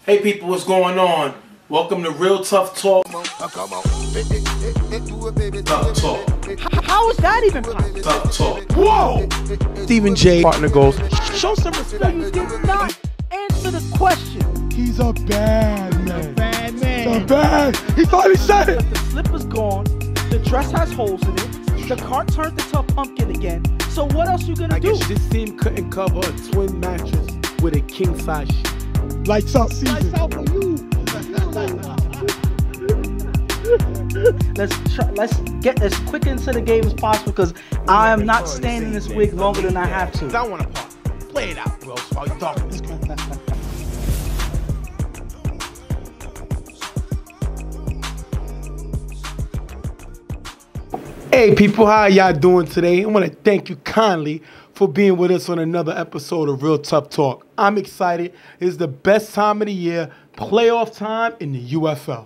Hey people, what's going on? Welcome to Real Tough Talk. Tough Talk. How is that even possible? Tough Talk. Whoa! Stephen J. partner goes, Show some respect. You did not answer the question. he's a bad man. Bad man. He's a bad. He finally said it. The slipper's gone. The dress has holes in it. The cart turned into a pumpkin again. So what else you gonna I do? guess this team couldn't cover a twin mattress with a king size sheet. Lights out season. Lights out for you. Let's get as quick into the game as possible because I am not staying in this wig longer than I have to. I want to party. Play it out, bro, while you talking this game. Hey people, how y'all doing today? I want to thank you kindly for being with us on another episode of Real Tough Talk. I'm excited. It's the best time of the year, playoff time in the UFL.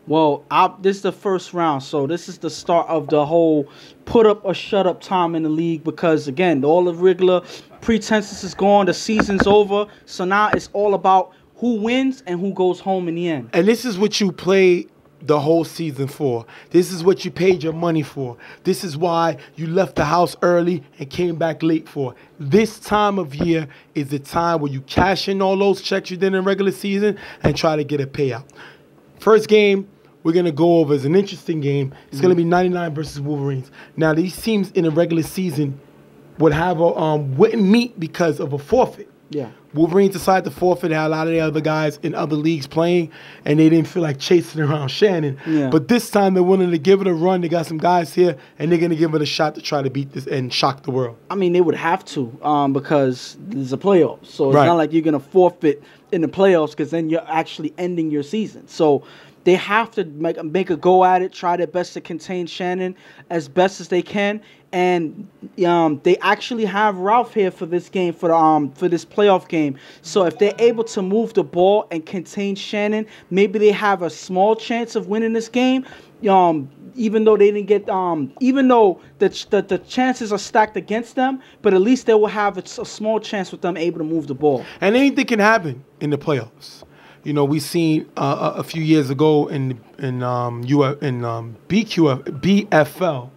Well, this is the first round, so this is the start of the whole put up or shut up time in the league because, again, all the regular pretenses is gone, the season's over, so now it's all about who wins and who goes home in the end. And this is what you play the whole season for. This is what you paid your money for. This is why you left the house early and came back late for. This time of year is the time where you cash in all those checks you did in regular season and try to get a payout. First game we're going to go over is an interesting game. It's going to be 99 versus Wolverines. Now, these teams in the regular season wouldn't meet because of a forfeit. Yeah. Wolverines decided to forfeit. They had a lot of the other guys in other leagues playing, and they didn't feel like chasing around Shannon. Yeah. But this time they're willing to give it a run. They got some guys here, and they're going to give it a shot to try to beat this and shock the world. I mean, they would have to because there's a playoff. So it's Right. not like you're going to forfeit in the playoffs because then you're actually ending your season. So they have to make a go at it, try their best to contain Shannon as best as they can. And they actually have Ralph here for this game, for this playoff game. So if they're able to move the ball and contain Shannon, maybe they have a small chance of winning this game. Even though they didn't get, even though the chances are stacked against them, but at least they will have a small chance with them able to move the ball. And anything can happen in the playoffs. You know, we seen a few years ago in BFL,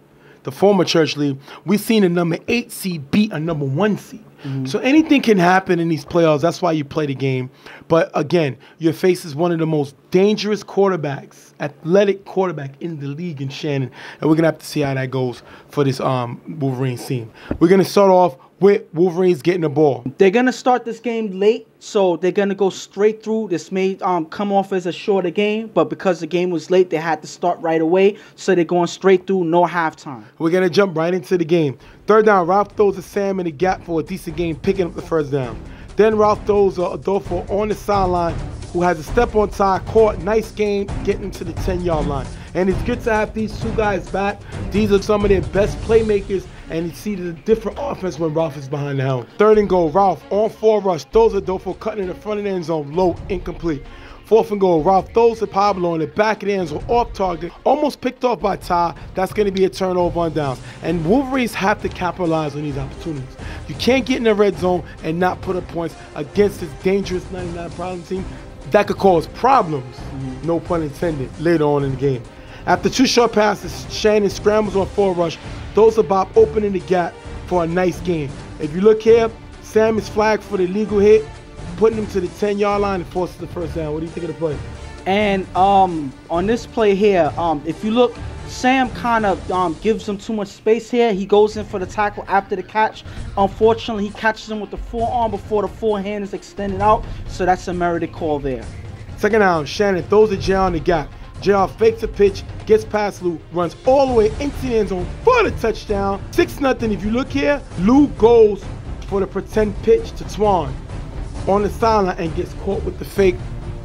the former church league, we seen a number 8 seed beat a number 1 seed. Mm-hmm. So anything can happen in these playoffs. That's why you play the game. But again, your face is one of the most dangerous quarterbacks, athletic quarterback in the league in Shannon. And we're going to have to see how that goes for this Wolverines team. We're going to start off with Wolverines getting the ball. They're going to start this game late, so they're going to go straight through. This may come off as a shorter game, but because the game was late, they had to start right away, so they're going straight through, no halftime. We're going to jump right into the game. Third down, Ralph throws to Sam in the gap for a decent game, picking up the first down. Then Ralph throws Adolfo on the sideline, who has a step on side, caught, nice game, getting to the 10-yard line. And it's good to have these two guys back. These are some of their best playmakers, and you see the different offense when Ralph is behind the helm. Third and goal, Ralph on 4 rush, throws Adolfo cutting in the front of the end zone, low, incomplete. Fourth and goal, Ralph throws to Pablo in the back of the end zone, off target, almost picked off by Ty. That's going to be a turnover on downs. And Wolverines have to capitalize on these opportunities. You can't get in the red zone and not put up points against this dangerous 99 problem team. That could cause problems, no pun intended, later on in the game. After 2 short passes, Shannon scrambles on 4 rush, throws a Bob opening the gap for a nice game. If you look here, Sam is flagged for the illegal hit, putting him to the 10-yard line and forces the first down. What do you think of the play? And on this play here, if you look, Sam kind of gives him too much space here. He goes in for the tackle after the catch. Unfortunately, he catches him with the forearm before the forehand is extended out, so that's a merited call there. Second down, Shannon throws a J on the gap. JR fakes a pitch, gets past Lou, runs all the way into the end zone for the touchdown. 6-0. If you look here, Lou goes for the pretend pitch to Twan on the sideline and gets caught with the fake.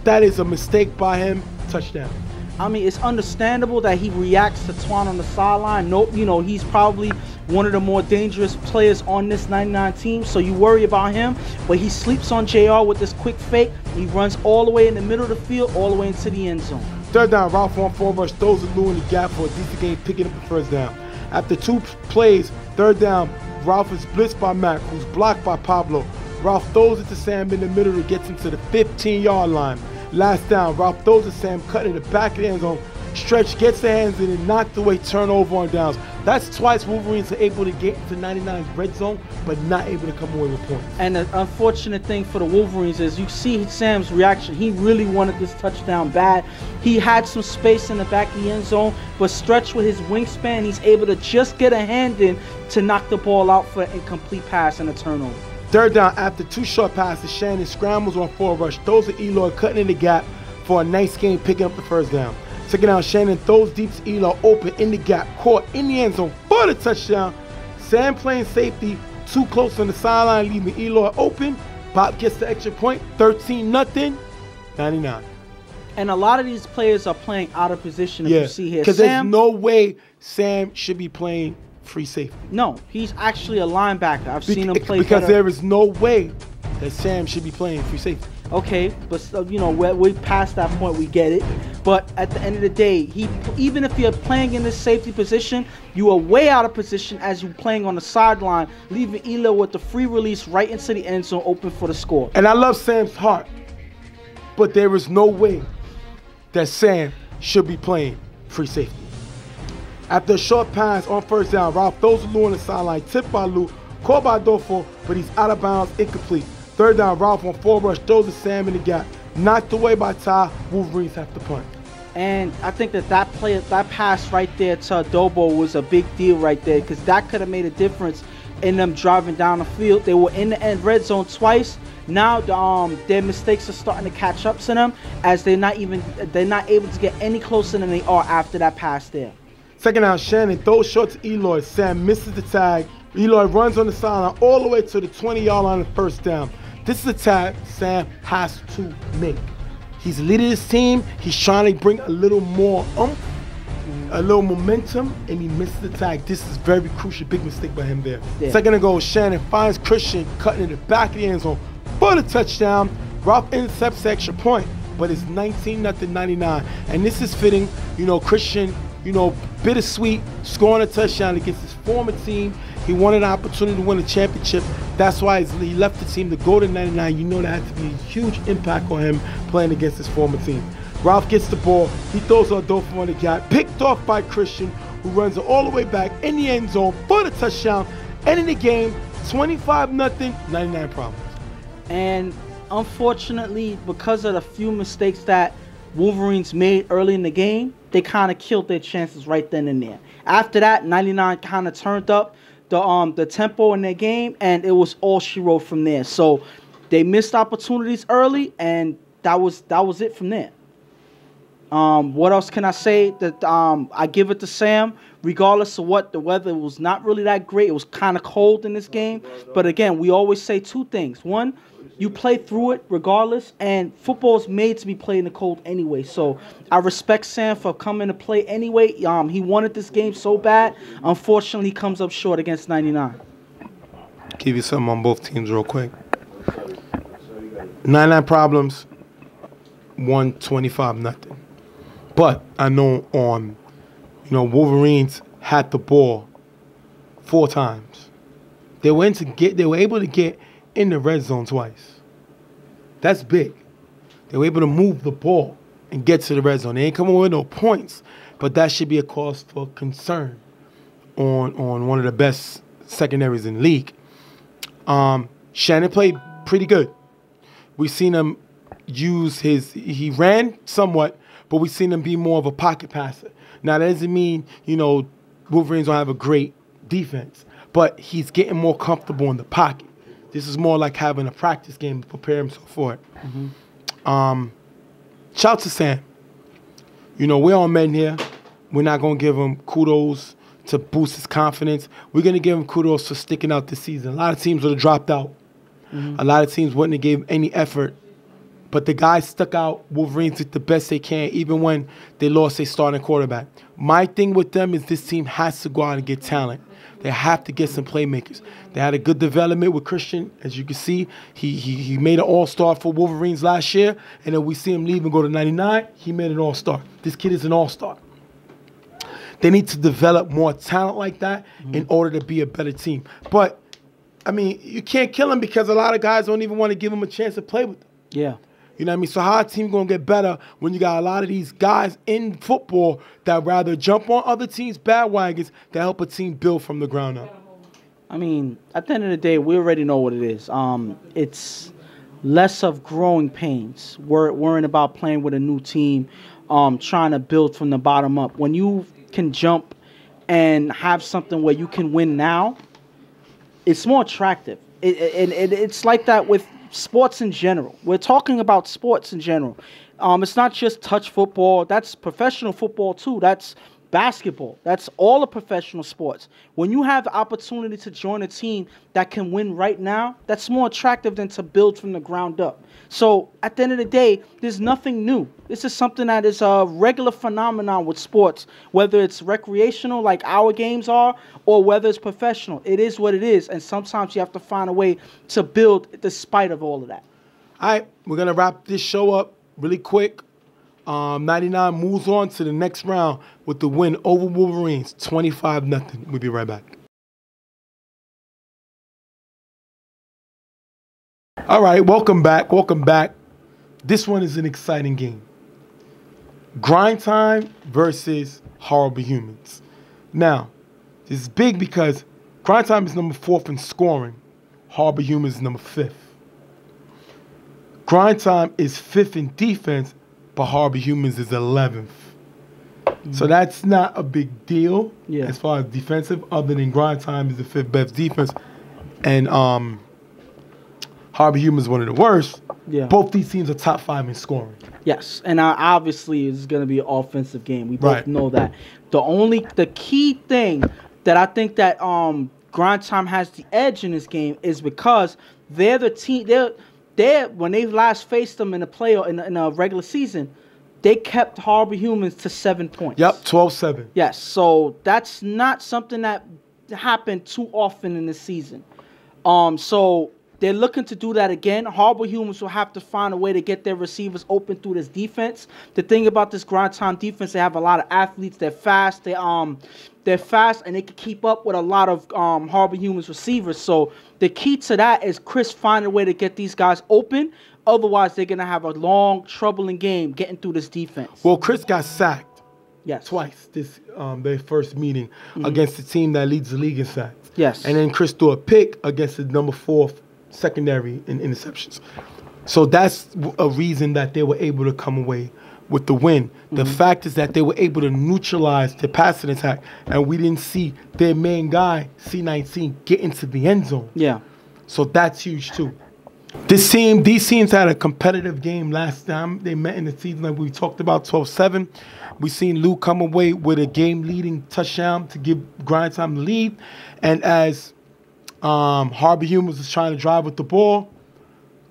That is a mistake by him. Touchdown. I mean, it's understandable that he reacts to Twan on the sideline. No, you know, he's probably one of the more dangerous players on this 99 team, so you worry about him. But he sleeps on JR with this quick fake. He runs all the way in the middle of the field, all the way into the end zone. Third down, Ralph on 4 rush, throws a Lou in the gap for a decent game, picking up the first down. After 2 plays, third down, Ralph is blitzed by Mac, who's blocked by Pablo. Ralph throws it to Sam in the middle to get him to the 15-yard line. Last down, Ralph throws to Sam, cutting in the back of the end zone. Stretch gets their hands in and knocked away, turnover on downs. That's twice Wolverines are able to get into 99's red zone, but not able to come away with points. And the unfortunate thing for the Wolverines is you see Sam's reaction. He really wanted this touchdown bad. He had some space in the back of the end zone, but Stretch with his wingspan, he's able to just get a hand in to knock the ball out for an incomplete pass and a turnover. Third down, after 2 short passes, Shannon scrambles on 4 rush, throws to Eloy, cutting in the gap for a nice gain, picking up the first down. Second down, Shannon throws deep to Eloy, open in the gap, caught in the end zone for the touchdown. Sam playing safety, too close on the sideline, leaving Eloy open. Bob gets the extra point, 13-0, 99. And a lot of these players are playing out of position, if you see here. Because there's no way Sam should be playing free safety. No, he's actually a linebacker. I've seen him play because better. there is no way that Sam should be playing free safety. Okay, but you know, we're past that point. We get it. But at the end of the day, even if you're playing in this safety position, you are way out of position as you're playing on the sideline, leaving Elo with the free release right into the end zone, open for the score. And I love Sam's heart, but there is no way that Sam should be playing free safety. After a short pass on first down, Ralph throws to Lou on the sideline, tipped by Lou, caught by Adolfo, but he's out of bounds, incomplete. Third down, Ralph on 4 rush, throws to Sam in the gap, knocked away by Ty. Wolverines have to punt. And I think that pass right there to Adobo was a big deal right there, because that could have made a difference in them driving down the field. They were in the end red zone twice. Now their mistakes are starting to catch up to them, as they're not able to get any closer than they are after that pass there. Second down, Shannon throws short to Eloy. Sam misses the tag. Eloy runs on the sideline all the way to the 20-yard line of first down. This is a tag Sam has to make. He's leading his team. He's trying to bring a little more a little momentum, and he misses the tag. This is very crucial. Big mistake by him there. Yeah. Second and goal, Shannon finds Christian cutting in the back of the end zone for the touchdown. Ralph intercepts the extra point, but it's 19-0, 99. And this is fitting. You know, Christian, you know, bittersweet, scoring a touchdown against his former team. He wanted an opportunity to win a championship. That's why he left the team to go to 99. You know that had to be a huge impact on him playing against his former team. Ralph gets the ball. He throws Adolfo on the gap. Picked off by Christian, who runs all the way back in the end zone for the touchdown. Ending the game, 25-0, 99 problems. And unfortunately, because of the few mistakes that Wolverines made early in the game, they kind of killed their chances right then and there. After that, 99 kind of turned up the tempo in their game, and it was all she wrote from there. So they missed opportunities early, and that was it from there. What else can I say? That I give it to Sam, regardless of what the weather was not really that great. It was kind of cold in this game, but again, we always say 2 things. One, you play through it regardless, and football is made to be played in the cold anyway. So I respect Sam for coming to play anyway. He wanted this game so bad. Unfortunately, he comes up short against 99. Give you something on both teams real quick. 99 problems, 125-0. But I know Wolverines had the ball 4 times. They were able to get in the red zone twice. That's big. They were able to move the ball and get to the red zone. They ain't coming with no points, but that should be a cause for concern on one of the best secondaries in the league. Shannon played pretty good. We've seen him he ran somewhat, but we've seen him be more of a pocket passer. Now, that doesn't mean, Wolverines don't have a great defense, but he's getting more comfortable in the pocket. This is more like having a practice game to prepare himself for it. Mm-hmm. Shout to Sam. We're all men here. We're not going to give him kudos to boost his confidence. We're going to give him kudos for sticking out this season. A lot of teams would have dropped out. Mm-hmm. A lot of teams wouldn't have gave any effort. But the guys stuck out. Wolverines did the best they can, even when they lost their starting quarterback. My thing with them is this team has to go out and get talent. They have to get some playmakers. They had a good development with Christian. As you can see, he made an all-star for Wolverines last year. And then we see him leave and go to 99. He made an all-star. This kid is an all-star. They need to develop more talent like that in order to be a better team. But, you can't kill him because a lot of guys don't even want to give him a chance to play with them. Yeah. You know what I mean? So how a team going to get better when you got a lot of these guys in football that rather jump on other teams' bandwagons that help a team build from the ground up? I mean, at the end of the day, we already know what it is. It's less of growing pains, worrying about playing with a new team, trying to build from the bottom up. When you can jump and have something where you can win now, it's more attractive. It's like that with sports in general. We're talking about sports in general. It's not just touch football. That's professional football too. That's basketball. That's all the professional sports. When you have the opportunity to join a team that can win right now, that's more attractive than to build from the ground up. So at the end of the day, there's nothing new. This is something that is a regular phenomenon with sports, whether it's recreational like our games are or whether it's professional. It is what it is, and sometimes you have to find a way to build despite of all of that. All right, we're going to wrap this show up really quick. 99 moves on to the next round with the win over Wolverines, 25-0. We'll be right back. All right, welcome back. Welcome back. This one is an exciting game. Grind Time versus Horrible Humans. Now, this is big because Grind Time is number 4th in scoring. Horrible Humans is number 5th. Grind Time is 5th in defense, but Horrible Humans is 11th. So that's not a big deal as far as defensive, other than Grind Time is the 5th best defense. And Horrible Humans is one of the worst. Yeah. Both these teams are top 5 in scoring. Yes, and obviously it's going to be an offensive game. We both know that. The key thing that I think that Grind Time has the edge in this game is because they're the team. They're when they last faced them in a in a regular season, they kept Horrible Humans to 7 points. Yep, 12-7. Yes, so that's not something that happened too often in the season. So they're looking to do that again. Horrible Humans will have to find a way to get their receivers open through this defense. The thing about this Grind Time defense, they have a lot of athletes. They're fast. They're fast, and they can keep up with a lot of Horrible Humans receivers. So the key to that is Chris finding a way to get these guys open. Otherwise, they're going to have a long, troubling game getting through this defense. Well, Chris got sacked twice this their first meeting against the team that leads the league in sacks. Yes. And then Chris threw a pick against the number 4 secondary in interceptions. So that's a reason that they were able to come away with the win. The fact is that they were able to neutralize the passing attack, and we didn't see their main guy, C19, get into the end zone. Yeah. So that's huge too. These teams had a competitive game last time they met in the season, like we talked about, 12-7. We seen Lou come away with a game-leading touchdown to give Grind Time the lead, and as Horrible Humans was trying to drive with the ball,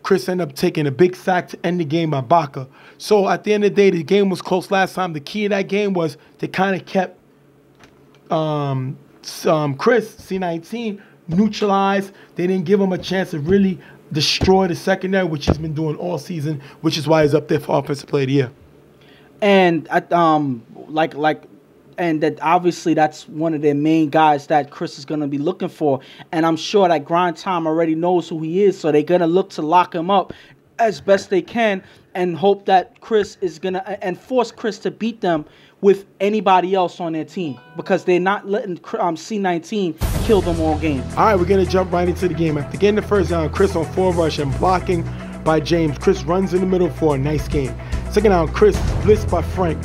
Chris ended up taking a big sack to end the game by Baca. So at the end of the day, the game was close last time. The key to that game was they kind of kept Chris, C19, neutralized. They didn't give him a chance to really destroy the secondary, which he's been doing all season, which is why he's up there for Offensive Player of the Year. And and that obviously that's one of their main guys that Chris is going to be looking for. And I'm sure that Grind Time already knows who he is, so they're going to look to lock him up as best they can and hope that Chris is going to and force Chris to beat them with anybody else on their team because they're not letting C19 kill them all game. All right, we're going to jump right into the game. After getting the first down, Chris on 4 rush and blocking by James. Chris runs in the middle for a nice game. Second down, Chris blitzed by Frank.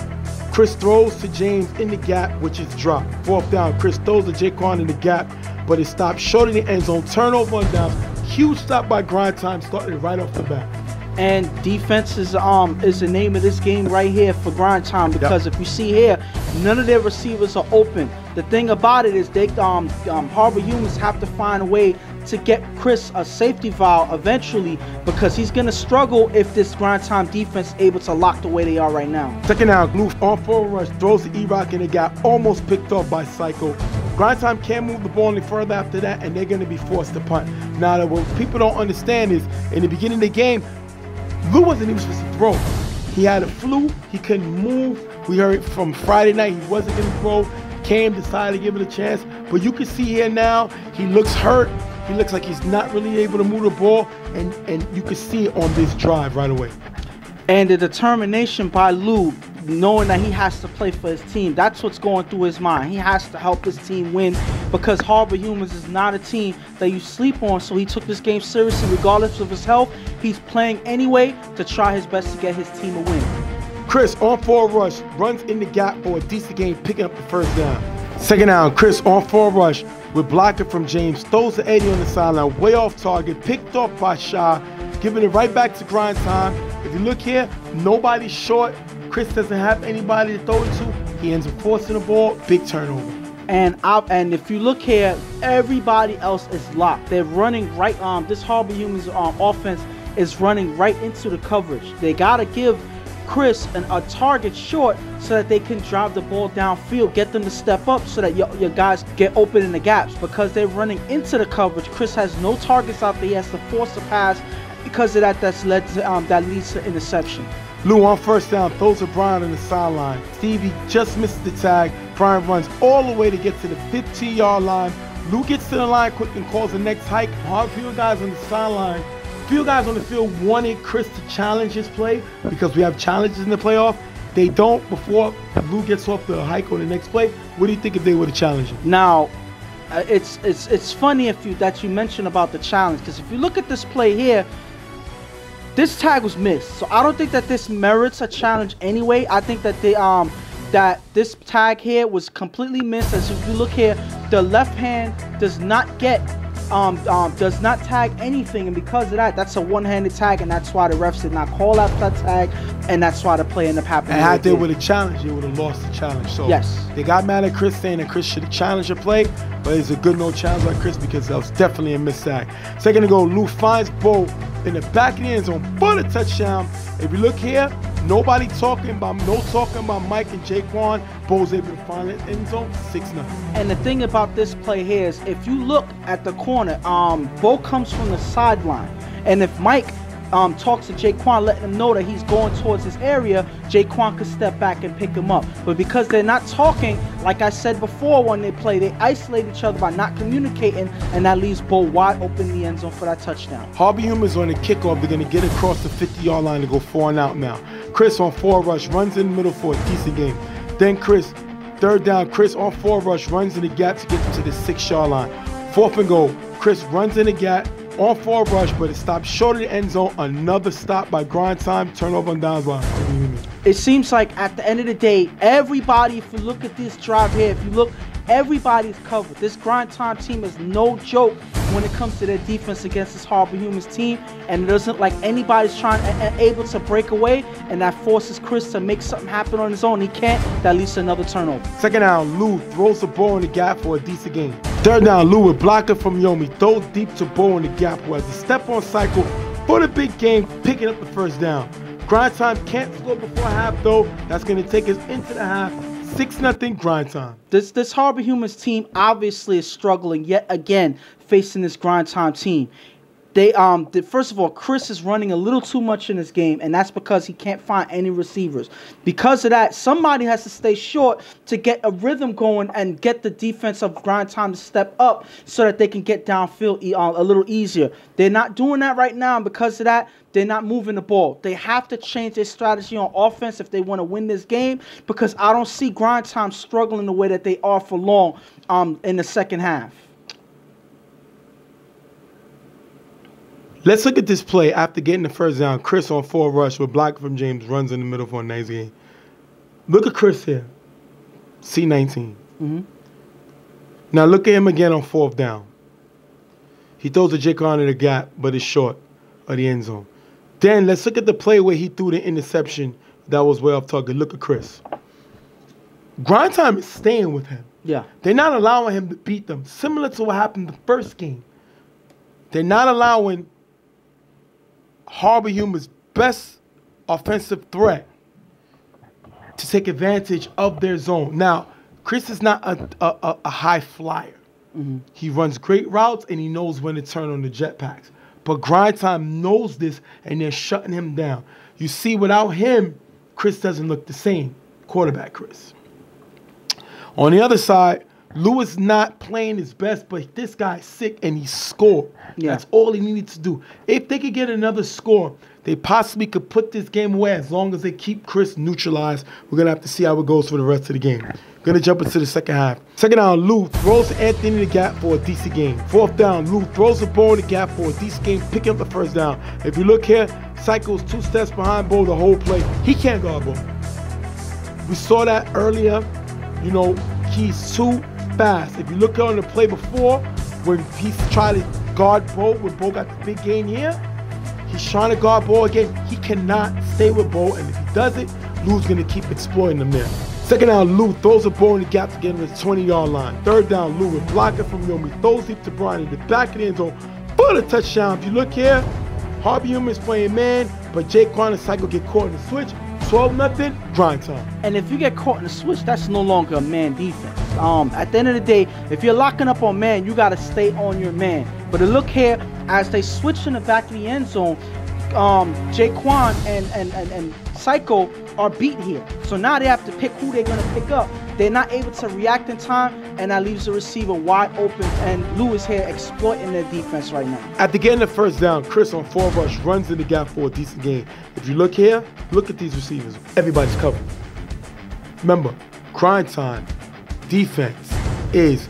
Chris throws to James in the gap, which is dropped. 4th down, Chris throws to Jaquan in the gap, but it stopped short of the end zone. Turnover on down. Huge stop by Grind Time, started right off the bat. And defense is the name of this game right here for Grind Time because if you see here, none of their receivers are open. The thing about it is they Horrible Humans have to find a way to get Chris a safety valve eventually because he's going to struggle if this Grind Time defense is able to lock the way they are right now. Second down, Gloof on 4 rush, throws to E-Rock in the gap, almost picked off by Psycho. Grind Time can't move the ball any further after that, and they're going to be forced to punt. Now, what people don't understand is, in the beginning of the game, Lou wasn't even supposed to throw. He had a flu. He couldn't move. We heard from Friday night he wasn't going to throw. Cam decided to give it a chance. But you can see here now, he looks hurt. He looks like he's not really able to move the ball. And you can see it on this drive right away. And the determination by Lou, knowing that he has to play for his team, that's what's going through his mind. He has to help his team win because Harbor Humans is not a team that you sleep on. So he took this game seriously regardless of his health. He's playing anyway to try his best to get his team a win. Chris on forward rush, runs in the gap for a decent game, picking up the first down. Second down, Chris on forward rush with blocking from James, throws to Eddie on the sideline, way off target, picked off by Shaw, giving it right back to grind time. If you look here, nobody's short. Chris doesn't have anybody to throw it to. He ends up forcing the ball, big turnover. And if you look here, everybody else is locked. They're running right. This Harbor Humans offense is running right into the coverage. They gotta give Chris a target short so that they can drive the ball downfield, get them to step up so that your guys get open in the gaps. Because they're running into the coverage, Chris has no targets out there. He has to force a pass. Because of that, that leads to interception. Lou on first down, throws to Brian on the sideline. Stevie just misses the tag. Brian runs all the way to get to the 15-yard line. Lou gets to the line quick and calls the next hike. A few guys on the sideline. Few guys on the field wanted Chris to challenge his play because we have challenges in the playoff. They don't before Lou gets off the hike on the next play. What do you think if they would have challenged him? Now, it's funny that you mentioned about the challenge, because if you look at this play here, this tag was missed. So I don't think that this merits a challenge anyway. I think that that this tag here was completely missed. As if you look here, the left hand does not tag anything, and because of that, that's a one-handed tag, and that's why the refs did not call out that tag, and that's why the play ended up happening. And had they would have challenged, they would have lost the challenge. So yes, they got mad at Chris saying that Chris should have challenged the play, but it's a good no challenge by Chris because that was definitely a missed tag. Second to go, Lou finds Bo in the back of the end zone for the touchdown. If you look here, no talking about Mike and Jaquan. Bo's able to find it in zone, 6-0. And the thing about this play here is, if you look at the corner, Bo comes from the sideline, and if Mike talks to Jaquan, letting him know that he's going towards his area, Jaquan could step back and pick him up. But because they're not talking, like I said before, when they play, they isolate each other by not communicating, and that leaves Bo wide open in the end zone for that touchdown. Harbor Humans on the kickoff. They're going to get across the 50-yard line to go 4 and out now. Chris on forward rush, runs in the middle for a decent game. Then Chris, third down, Chris on forward rush, runs in the gap to get to the 6-yard line. 4th and goal, Chris runs in the gap, on forward rush, but it stops short of the end zone. Another stop by grind time, turnover on downs by Harbor Humans. It seems like at the end of the day, everybody, if you look at this drive here, if you look, everybody's covered. This grind time team is no joke when it comes to their defense against this Harbor Humans team, and it doesn't like anybody's able to break away, and that forces Chris to make something happen on his own. He can't. That leads to another turnover. Second down, Lou throws the ball in the gap for a decent game. Third down, Lou with blocker from Yomi, throws deep to Bo in the gap, who has a step-on cycle for the big game, picking up the first down. Grind time can't score before half, though. That's going to take us into the half. 6-0 grind time. This Harbor Humans team obviously is struggling yet again facing this grind time team. First of all, Chris is running a little too much in this game, and that's because he can't find any receivers. Because of that, somebody has to stay short to get a rhythm going and get the defense of grind time to step up so that they can get downfield a little easier. They're not doing that right now, and because of that, they're not moving the ball. They have to change their strategy on offense if they want to win this game, because I don't see grind time struggling the way that they are for long in the second half. Let's look at this play after getting the first down. Chris on forward rush with block from James, runs in the middle for a nice game. Look at Chris here, C19. Now look at him again on 4th down. He throws a Jaquan in the gap, but it's short of the end zone. Then let's look at the play where he threw the interception that was way off target. Look at Chris. Grind time is staying with him. Yeah. They're not allowing him to beat them, similar to what happened the first game. They're not allowing Harbor Humans' best offensive threat to take advantage of their zone. Now, Chris is not a high flyer. He runs great routes, and he knows when to turn on the jetpacks. But grind time knows this, and they're shutting him down. You see, without him, Chris doesn't look the same. Quarterback Chris. On the other side, Lou is not playing his best, but this guy's sick, and he scored. Yeah. That's all he needed to do. If they could get another score, They possibly could put this game away as long as they keep Chris neutralized. We're going to have to see how it goes for the rest of the game. Going to jump into the second half. Second down, Lou throws to Anthony in the gap for a decent game. Fourth down, Lou throws the ball in the gap for a decent game, picking up the first down. If you look here, Psycho's 2 steps behind Bo the whole play. He can't guard Bo. We saw that earlier. You know, he's too fast. If you look on the play before, when he's trying to guard Bo, when Bo got the big gain here, he's trying to guard Bo again. He cannot stay with Bo, and if he does it, Lou's going to keep exploiting him there. Second down, Lou throws the ball in the gap to get him to the 20-yard line. Third down, Lou with blocking from Yomi, throws deep to Brian in the back of the end zone for the touchdown. If you look here, Harvey Human's playing man, but Jaquan and Psycho get caught in the switch. 12-0, grind time. And if you get caught in the switch, that's no longer a man defense. At the end of the day, if you're locking up on man, you got to stay on your man. But to look here, as they switch in the back of the end zone, Jaquan and Psycho are beat here. So now they have to pick who they're going to pick up. They're not able to react in time, and that leaves the receiver wide open, and Lewis here exploiting their defense right now. At the getting the first down, Chris on 4 rush runs in the gap for a decent game. If you look here, look at these receivers. Everybody's covered. Remember, grind time defense is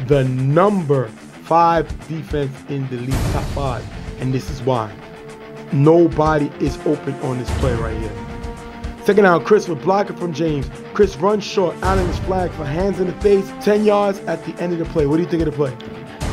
the number 5 defense in the league, top 5. And this is why. Nobody is open on this play right here. Second down, Chris with blocking from James. Chris runs short. Allen is flagged for hands in the face. 10 yards at the end of the play. What do you think of the play?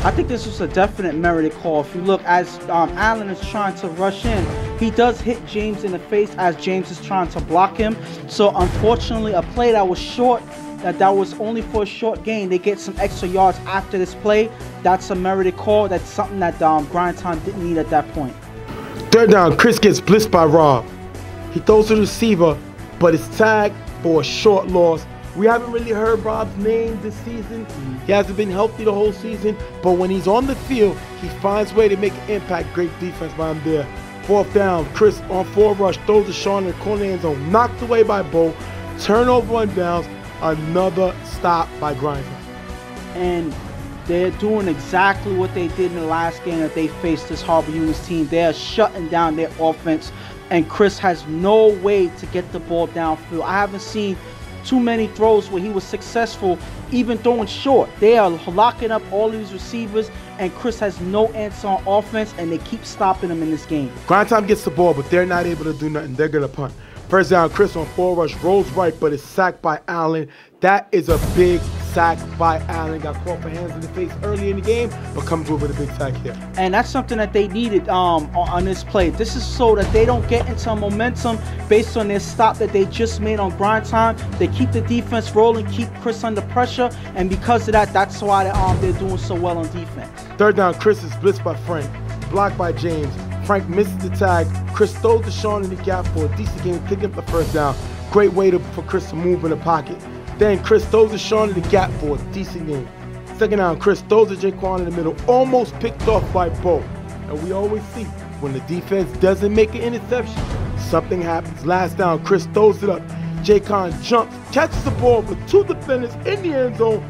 I think this was a definite merited call. If you look, as Allen is trying to rush in, he does hit James in the face as James is trying to block him. So unfortunately, a play that was short, that was only for a short gain, they get some extra yards after this play. That's a merited call. That's something that grind time didn't need at that point. Third down, Chris gets blitzed by Rob. He throws to the receiver, but it's tagged for a short loss. We haven't really heard Rob's name this season. He hasn't been healthy the whole season, but when he's on the field, he finds a way to make an impact. Great defense by him there. Fourth down, Chris on 4 rush, throws to Sean in the corner end zone, knocked away by Bo. Turnover on downs, another stop by Grinder. And they're doing exactly what they did in the last game that they faced this Harbor Units team. They're shutting down their offense, and Chris has no way to get the ball downfield. I haven't seen too many throws where he was successful even throwing short. They are locking up all these receivers, and Chris has no answer on offense, and they keep stopping him in this game. Grind time gets the ball, but they're not able to do nothing. They're going to punt. First down, Chris on 4 rush, rolls right, but is sacked by Allen. That is a big sack by Allen. Got caught for hands in the face early in the game, but comes with a big sack here. And that's something that they needed on this play. This is so that they don't get into momentum based on their stop that they just made on grind time. They keep the defense rolling, keep Chris under pressure, and because of that, that's why they're doing so well on defense. Third down, Chris is blitzed by Frank, blocked by James. Frank misses the tag. Chris throws to Sean in the gap for a decent game, picking up the first down. Great way for Chris to move in the pocket. Then Chris throws to Sean in the gap for a decent game. Second down, Chris throws to Jaquan in the middle, almost picked off by Bo. And we always see when the defense doesn't make an interception, something happens. Last down, Chris throws it up. Jaquan jumps, catches the ball with 2 defenders in the end zone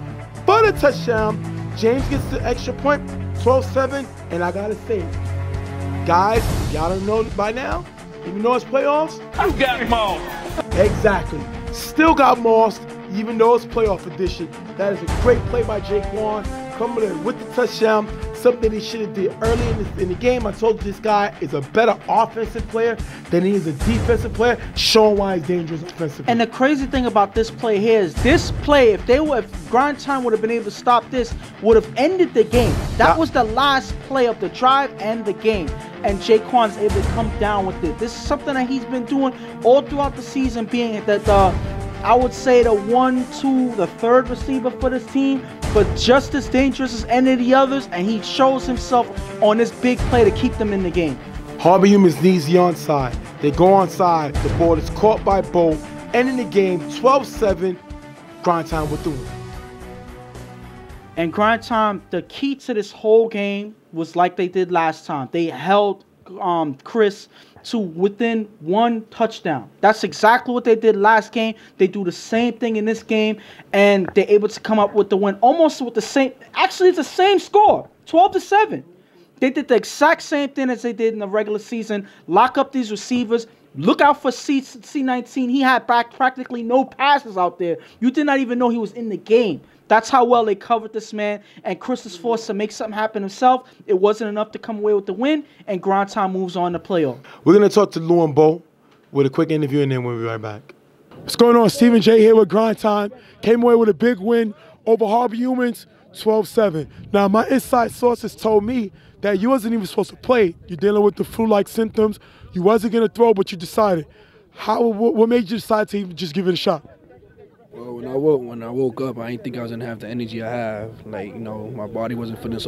for the touchdown. James gets the extra point, 12-7, and I gotta say, guys, y'all don't know by now, even though it's playoffs, You got mossed. Exactly. Still got mossed, even though it's playoff edition. That is a great play by Jaquan, coming in with the touchdown, something he should have did early in the game. I told you this guy is a better offensive player than he is a defensive player, showing why he's dangerous offensively. And the crazy thing about this play here is this play, if grind time would have been able to stop this, would have ended the game. That was the last play of the drive and the game. And Jaquan's able to come down with it. This is something that he's been doing all throughout the season, being I would say the 1, 2, the 3rd receiver for this team, but just as dangerous as any of the others, and he shows himself on this big play to keep them in the game. Harbor Humans needs the onside. They go onside. The ball is caught by Bo, ending the game 12-7. Grind time with the win. And grind time, the key to this whole game was like they did last time. They held Chris to within 1 touchdown. That's exactly what they did last game. They do the same thing in this game, and they're able to come up with the win almost with the same. Actually, it's the same score, 12-7. They did the exact same thing as they did in the regular season. Lock up these receivers. Look out for C19. He had practically no passes out there. You did not even know he was in the game. That's how well they covered this man. And Chris is forced to make something happen himself. It wasn't enough to come away with the win. And Grind Time moves on to playoff. We're going to talk to Lou and Bo with a quick interview, and then we'll be right back. What's going on? Stephen J here with Grind Time. Came away with a big win over Harbor Humans, 12-7. Now, my inside sources told me that you wasn't even supposed to play. You're dealing with the flu-like symptoms. You wasn't going to throw, but you decided. What made you decide to even just give it a shot? Well, when I woke up, I didn't think I was gonna have the energy I have. Like, you know, my body wasn't feeling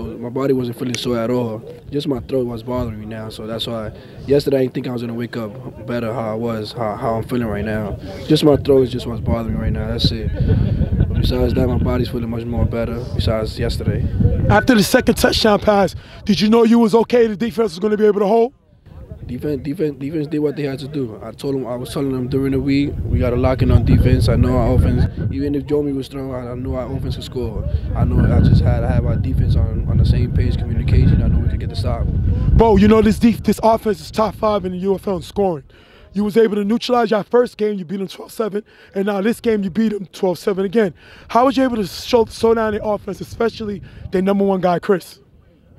sore at all. Just my throat was bothering me now, so that's why. Yesterday, I didn't think I was gonna wake up better how I'm feeling right now. Just my throat is just what's bothering me right now. That's it. But besides that, my body's feeling much more better. Besides yesterday. After the second touchdown pass, did you know you was okay? The defense was gonna be able to hold? Defense did what they had to do. I was telling them during the week, we got to lock in on defense. I know our offense, even if Jomi was strong, I knew our offense could score. I just had to have our defense on the same page, communication. I know we could get the stop. Bo, you know this offense is top 5 in the UFL in scoring. You was able to neutralize your first game, you beat them 12-7, and now this game you beat them 12-7 again. How was you able to slow down their offense, especially their #1 guy, Chris?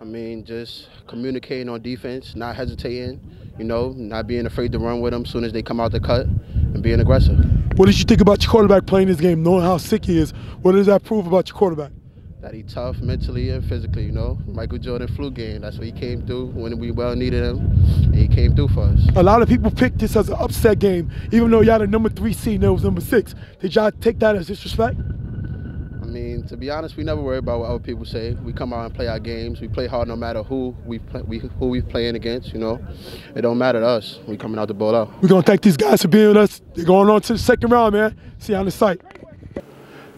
I mean, just communicating on defense, not hesitating, you know, not being afraid to run with them as soon as they come out the cut, and being aggressive. What did you think about your quarterback playing this game, knowing how sick he is? What does that prove about your quarterback? That he's tough mentally and physically, you know. Michael Jordan flu game, that's what he came through when we well needed him, and he came through for us. A lot of people picked this as an upset game, even though you had a #3 seed and it was #6. Did y'all take that as disrespect? I mean, to be honest, we never worry about what other people say. We come out and play our games. We play hard no matter who we playing against, you know. It don't matter to us. We coming out the ball out. We're going to thank these guys for being with us. They're going on to the second round, man. See you on the site.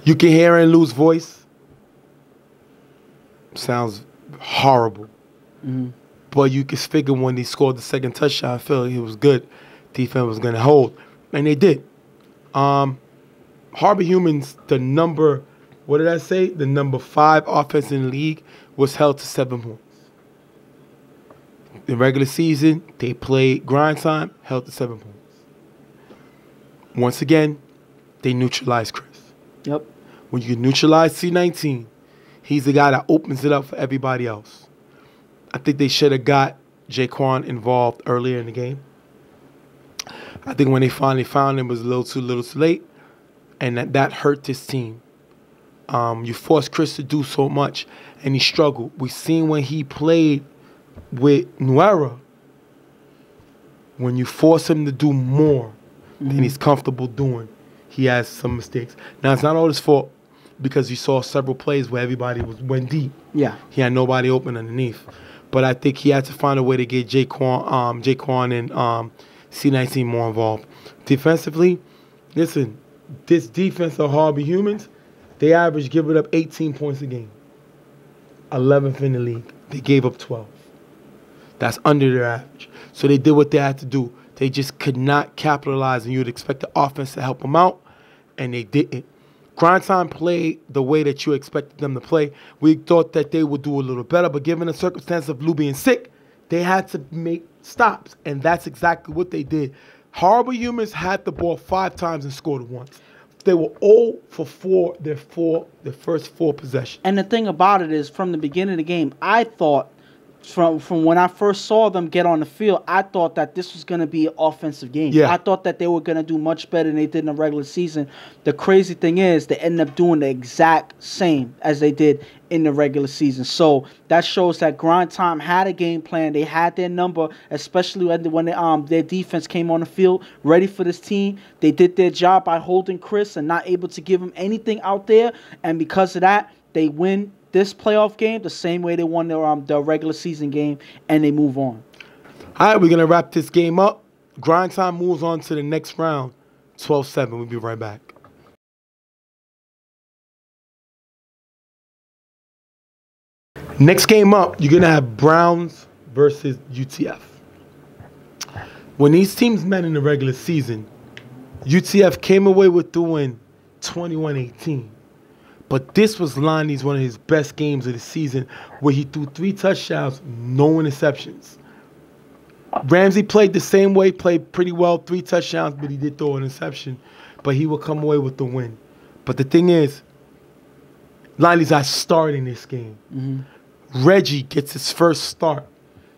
You can hear in Lou's voice. Sounds horrible. But you can figure when he scored the second touchdown, I feel he was good. Defense was going to hold. And they did. Harbor Humans, the number 5 offense in the league, was held to 7 points. In regular season, they played Grind Time, held to 7 points. Once again, they neutralized Chris. Yep. When you neutralize C19, he's the guy that opens it up for everybody else. I think they should have got Jaquan involved earlier in the game. I think when they finally found him, it was a little too late, and that hurt this team. You forced Chris to do so much, and he struggled. We seen when he played with Nuera, when you force him to do more than he's comfortable doing, he has some mistakes. Now, it's not all his fault, because you saw several plays where everybody went deep. Yeah. He had nobody open underneath. But I think he had to find a way to get Jaquan and C19 more involved. Defensively, listen, this defense of Harbor Humans, they average giving up 18 points a game. 11th in the league. They gave up 12. That's under their average. So they did what they had to do. They just could not capitalize, and you would expect the offense to help them out, and they didn't. Grind Time played the way that you expected them to play. We thought that they would do a little better, but given the circumstance of Lou being sick, they had to make stops, and that's exactly what they did. Harbor Humans had the ball 5 times and scored once. They were 0 for 4 their first 4 possessions. And the thing about it is, from the beginning of the game, I thought, from when I first saw them get on the field, I thought that this was going to be an offensive game. Yeah. I thought that they were going to do much better than they did in the regular season. The crazy thing is, they ended up doing the exact same as they did in the regular season. So that shows that Grind Time had a game plan. They had their number, especially when their defense came on the field ready for this team. They did their job by holding Chris and not able to give him anything out there. And because of that, they win this playoff game the same way they won their regular season game, and they move on. All right, we're going to wrap this game up. Grind Time moves on to the next round, 12-7. We'll be right back. Next game up, you're going to have Browns versus UTF. When these teams met in the regular season, UTF came away with the win 21-18. But this was Lonnie's one of his best games of the season, where he threw 3 touchdowns, no interceptions. Ramsey played the same way, played pretty well, 3 touchdowns, but he did throw an interception. But he will come away with the win. But the thing is, Lonnie's not starting this game. Reggie gets his first start.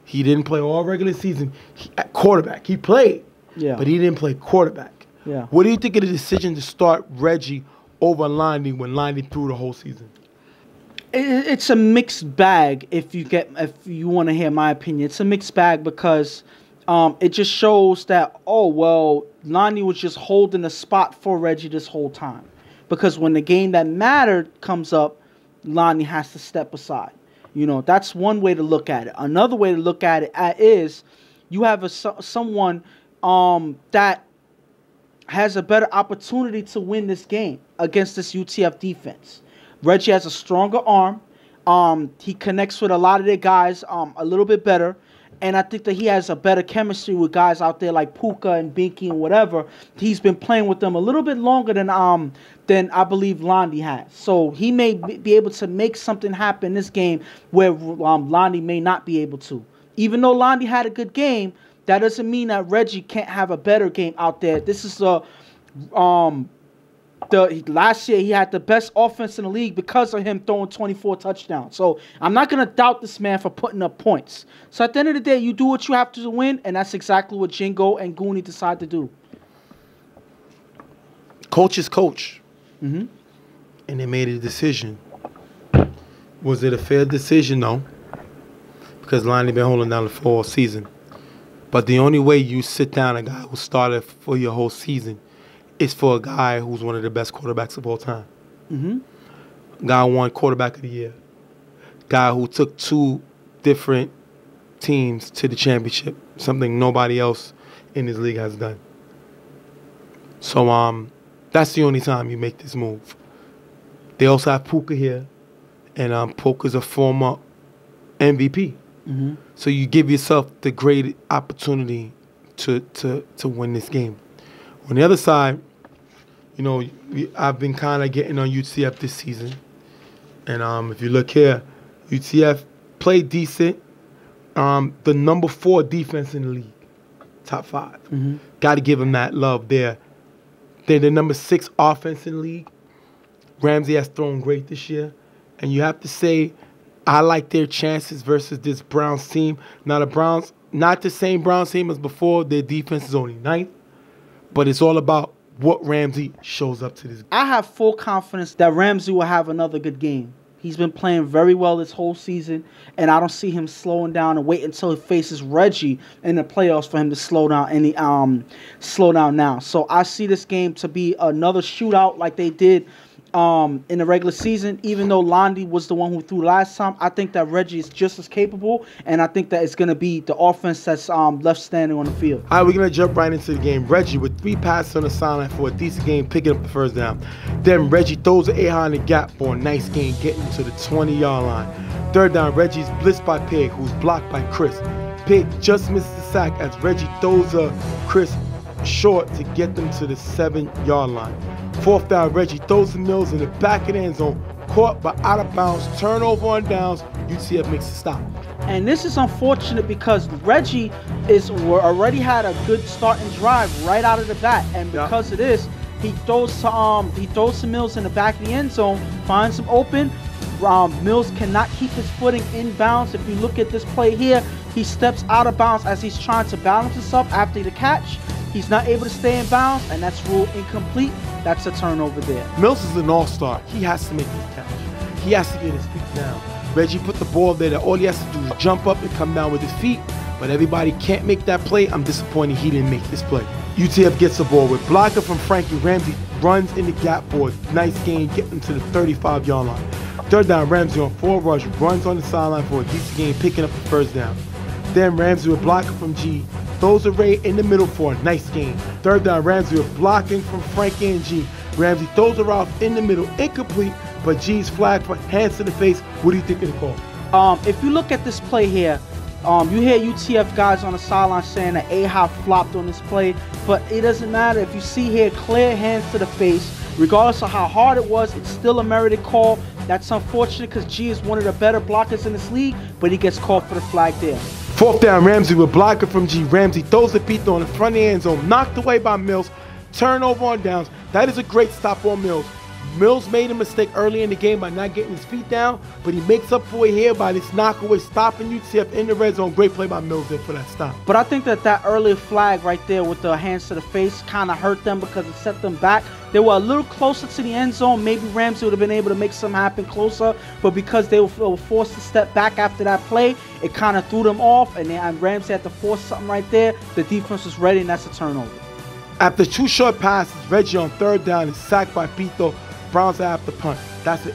He didn't play all regular season. At quarterback, he played, but he didn't play quarterback. What do you think of the decision to start Reggie over Lonnie when Lonnie threw the whole season? It's a mixed bag. If you want to hear my opinion, it's a mixed bag because it just shows that Lonnie was just holding a spot for Reggie this whole time. Because when the game that mattered comes up, Lonnie has to step aside. You know, that's one way to look at it. Another way to look at it is you have someone that has a better opportunity to win this game against this UTF defense. Reggie has a stronger arm. He connects with a lot of their guys a little bit better. And I think that he has a better chemistry with guys out there like Puka and Binky and whatever. He's been playing with them a little bit longer than I believe Lonnie has. So he may be able to make something happen in this game where Lonnie may not be able to. Even though Lonnie had a good game, that doesn't mean that Reggie can't have a better game out there. This is last year he had the best offense in the league because of him throwing 24 touchdowns. So I'm not going to doubt this man for putting up points. So at the end of the day, you do what you have to win, and that's exactly what Jingo and Goonie decide to do. Coach is coach. And they made a decision. Was it a fair decision? No. Because Lonnie been holding down the fort all season. But the only way you sit down a guy who started for your whole season is for a guy who's one of the best quarterbacks of all time. Guy won quarterback of the year. Guy who took 2 different teams to the championship, something nobody else in this league has done. So that's the only time you make this move. They also have Puka here, and Puka's a former MVP. So you give yourself the great opportunity to win this game. On the other side, you know, I've been kind of getting on UTF this season. And if you look here, UTF played decent. The number 4 defense in the league, top 5. Got to give them that love there. They're the number 6 offense in the league. Ramsey has thrown great this year. And you have to say, I like their chances versus this Browns team. Now the Browns, not the same Browns team as before. Their defense is only 9th. But it's all about what Ramsey shows up to this game. I have full confidence that Ramsey will have another good game. He's been playing very well this whole season, and I don't see him slowing down and wait until he faces Reggie in the playoffs for him to slow down now. So I see this game to be another shootout like they did in the regular season. Even though Lonnie was the one who threw last time, I think that Reggie is just as capable, and I think that it's going to be the offense that's left standing on the field. All right, we're going to jump right into the game. Reggie with 3 passes on the sideline for a decent game, picking up the first down. Then Reggie throws an 8-high in the gap for a nice game, getting to the 20-yard line. Third down, Reggie's blitzed by Pig, who's blocked by Chris. Pig just misses the sack as Reggie throws Chris short to get them to the 7-yard line. Fourth down, Reggie throws the Mills in the back of the end zone, caught but out of bounds, turnover on downs. UTF makes a stop. And this is unfortunate because Reggie already had a good starting drive right out of the bat, and because of this, he throws to Mills in the back of the end zone, finds him open. Mills cannot keep his footing in bounds. If you look at this play here, he steps out of bounds as he's trying to balance himself after the catch. He's not able to stay in bounds, and that's ruled incomplete. That's a turnover there. Mills is an all-star. He has to make this catch. He has to get his feet down. Reggie put the ball there that all he has to do is jump up and come down with his feet, but everybody can't make that play. I'm disappointed he didn't make this play. UTF gets the ball with blocker from Frankie. Ramsey runs in the gap for a nice gain, getting him to the 35-yard line. Third down, Ramsey on 4 rush, runs on the sideline for a decent gain, picking up the first down. Then Ramsey with blocker from G, throws a Ray in the middle for a nice gain. Third down, Ramsey with blocking from Frankie and G. Ramsey throws a route in the middle, incomplete, but G's flagged for hands to the face. What do you think of the call? If you look at this play here, You hear UTF guys on the sideline saying that A-Hop flopped on this play, but it doesn't matter. If you see here, clear hands to the face. Regardless of how hard it was, it's still a merited call. That's unfortunate because G is one of the better blockers in this league, but he gets called for the flag there. 4th down, Ramsey with blocker from G. Ramsey throws the Pito in the front of the end zone, knocked away by Mills. Turnover on downs. That is a great stop on Mills. Mills made a mistake early in the game by not getting his feet down, but he makes up for it here by this knockaway, stopping UTF in the red zone. Great play by Mills there for that stop. But I think that earlier flag right there with the hands to the face kind of hurt them because it set them back. They were a little closer to the end zone. Maybe Ramsey would have been able to make something happen closer, but because they were forced to step back after that play, it kind of threw them off, and Ramsey had to force something right there. The defense was ready, and that's a turnover. After 2 short passes, Reggie on 3rd down is sacked by Pito. Browns have to punt. That's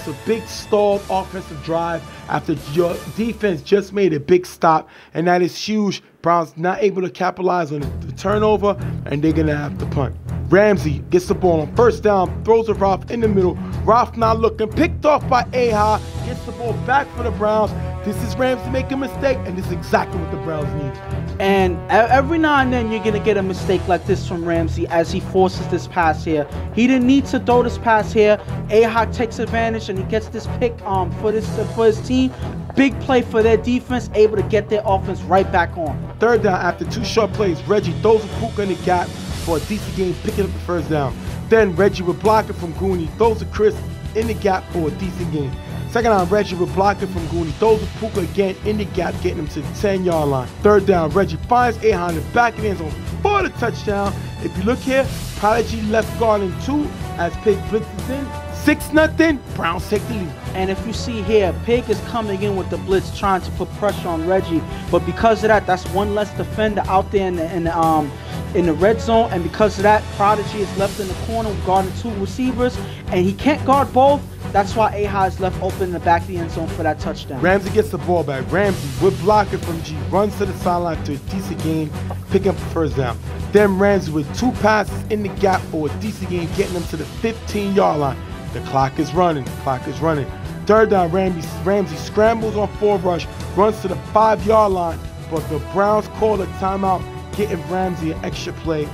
a big stalled offensive drive after your defense just made a big stop, and that is huge. Browns not able to capitalize on the turnover, and they're going to have to punt. Ramsey gets the ball on 1st down, throws it Ralph in the middle. Ralph not looking, picked off by A-Ha, gets the ball back for the Browns. This is Ramsey making a mistake, and this is exactly what the Browns need. And every now and then you're going to get a mistake like this from Ramsey as he forces this pass here. He didn't need to throw this pass here. A-Ha takes advantage and he gets this pick for his team. Big play for their defense, able to get their offense right back on. 3rd down, after 2 short plays, Reggie throws a Puka in the gap for a decent game, picking up the 1st down. Then Reggie with blocking from Gooney, throws a Chris in the gap for a decent game. 2nd down, Reggie with blocking from Gooney, throws a Puka again in the gap, getting him to the 10-yard line. 3rd down, Reggie finds A-Ha in the back of the end zone for the touchdown. If you look here, Prodigy left guard in 2 as Pig blitzes in. 6-0, Browns take the lead. And if you see here, Pig is coming in with the blitz, trying to put pressure on Reggie. But because of that, that's one less defender out there in the red zone. And because of that, Prodigy is left in the corner guarding 2 receivers, and he can't guard both. That's why A-Ha is left open in the back of the end zone for that touchdown. Ramsey gets the ball back. Ramsey with blocking from G runs to the sideline to a decent gain, picking up the 1st down. Then Ramsey with 2 passes in the gap for a decent gain, getting them to the 15-yard line. The clock is running. 3rd down, Ramsey scrambles on 4 rush, runs to the 5-yard line, but the Browns call a timeout, getting Ramsey an extra play.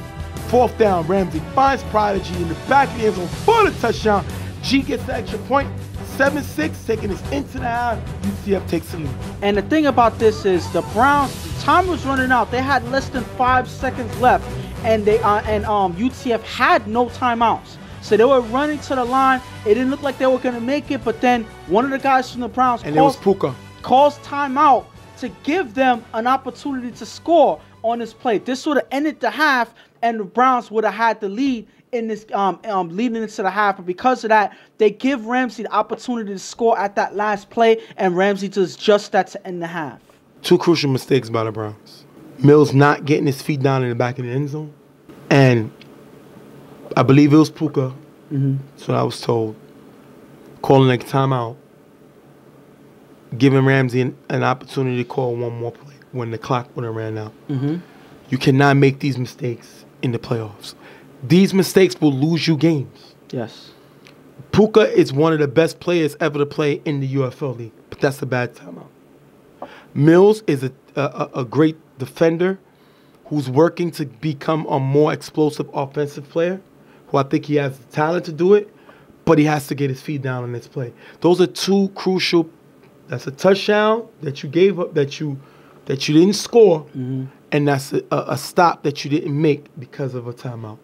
4th down, Ramsey finds Prodigy in the back of the end zone for the touchdown. G gets the extra point. 7-6, taking us into the half. UCF takes the lead. And the thing about this is the Browns, time was running out. They had less than 5 seconds left, and UCF had no timeouts. So they were running to the line. It didn't look like they were going to make it, but then one of the guys from the Browns calls timeout to give them an opportunity to score on this play. This would have ended the half, and the Browns would have had the lead in this leading into the half. But because of that, they give Ramsey the opportunity to score at that last play, and Ramsey does just that to end the half. 2 crucial mistakes by the Browns. Mills not getting his feet down in the back of the end zone, and I believe it was Puka, so I was told, calling a timeout, giving Ramsey an opportunity to call one more play when the clock would have ran out. You cannot make these mistakes in the playoffs. These mistakes will lose you games. Yes. Puka is one of the best players ever to play in the UFL league, but that's a bad timeout. Mills is a great defender who's working to become a more explosive offensive player, who I think he has the talent to do it, but he has to get his feet down on this play. Those are 2 crucial. That's a touchdown that you gave up, that you didn't score, and that's a stop that you didn't make because of a timeout.